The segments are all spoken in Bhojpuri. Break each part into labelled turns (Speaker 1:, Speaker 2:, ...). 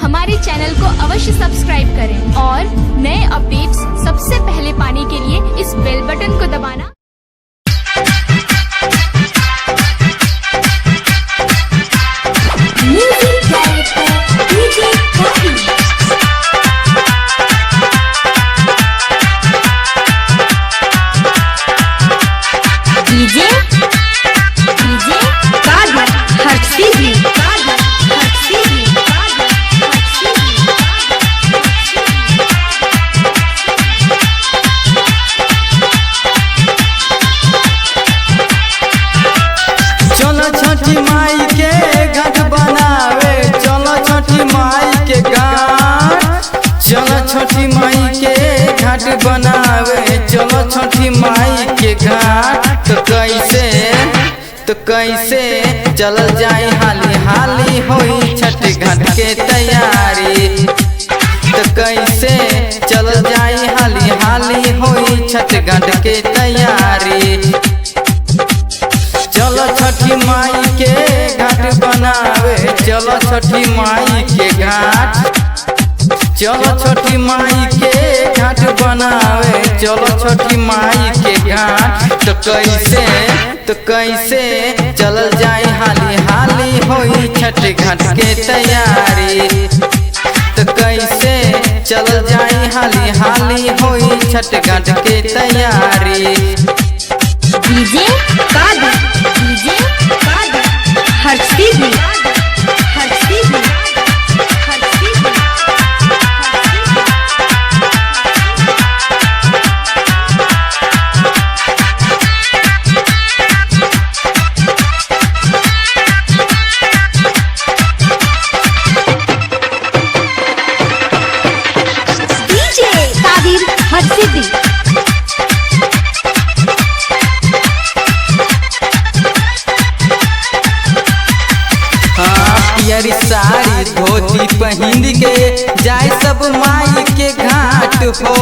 Speaker 1: हमारे चैनल को अवश्य सब्सक्राइब करें और नए अपडेट्स सबसे पहले पाने के लिए इस बेल बटन को दबाना। Music director DJ coffee. DJ कादर हर्षिदी
Speaker 2: छठी माई के घाट बनावे, चलो छठी माई के घाट, चलो छठी माई के घाट बनावे, चलो छठी माई के घाट। तो कैसे चल जाए हाली हाली होई छठ घाट के तैयारी। तो कैसे चल जाए हाली हाली होई छठ घाट के तैयारी। चलो छठी माई के घाट बनावे, चलो छठी माई के घाट, चलो छठी माई के घाट बनावे, चलो छठी माई के घाट। तो कैसे चल जाए हाली हाली होई छठ घाट के तैयारी। तो कैसे चल जाए हाली हाली होई छठ घाट के तैयारी।
Speaker 1: डीजे कादर हर्षिदी
Speaker 2: पियरी साड़ी धोती पहिन के जाए सब माई के घाट हो।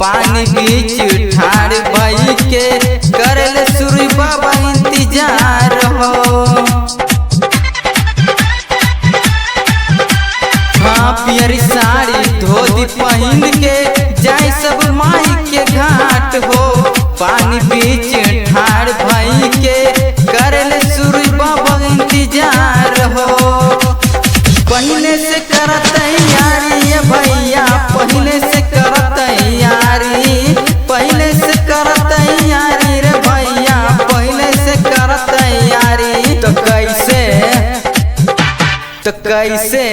Speaker 2: पानी बीच ठाड़ भई के करल सूर्य बाबा इंतजार हो। हाँ पियरी साड़ी धोती पहिन के जाए सब माई के घाट हो। पानी बीच ठाड़ भई के करल सूर्य बाबा इंतजार हो। पहले से कर तैयारी भैया, पहले से कर तैयारी, पहले से कर तैयारी रे भैया, पहले से कर तैयारी। तो कैसे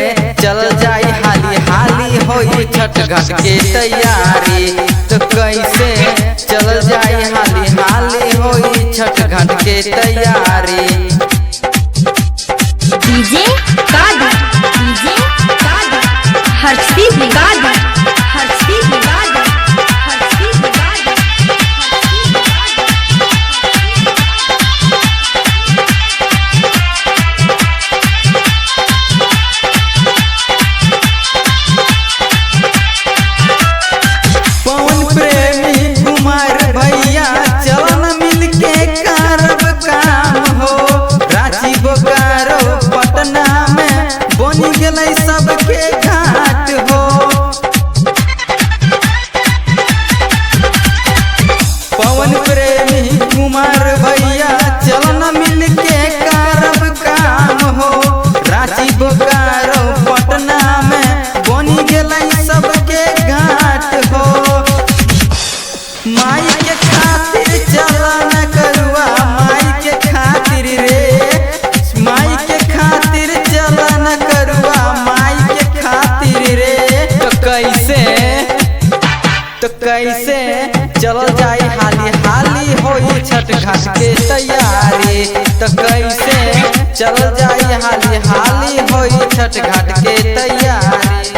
Speaker 2: चल जाए हाली हाली होई छठ घाट के तैयारी। तो कैसे चल जाए हाली हाली होई छठ घाट के तैयारी।
Speaker 1: डीजे कादर हर्षिदी
Speaker 2: पवन प्रेमी कुमार भैया चलन मिल के करब काम हो। रांची बोकारो पटना में बनी गई सबके घाट हो। पवन प्रेमी कुमार भैया चलन मिल के करब काम हो। रांची बोकारो पटना में बनी गई सबके घाट हो। माई के खातिर चलन करुआ, माई के खातिर रे, माई के खातिर चलन करुआ, माई के खातिर रे। तो कैसे चल जाए हाली हाली होई छठ घाट के तैयारी। तो कैसे चल जाए हाली हाली होई छठ घाट के तैयारी।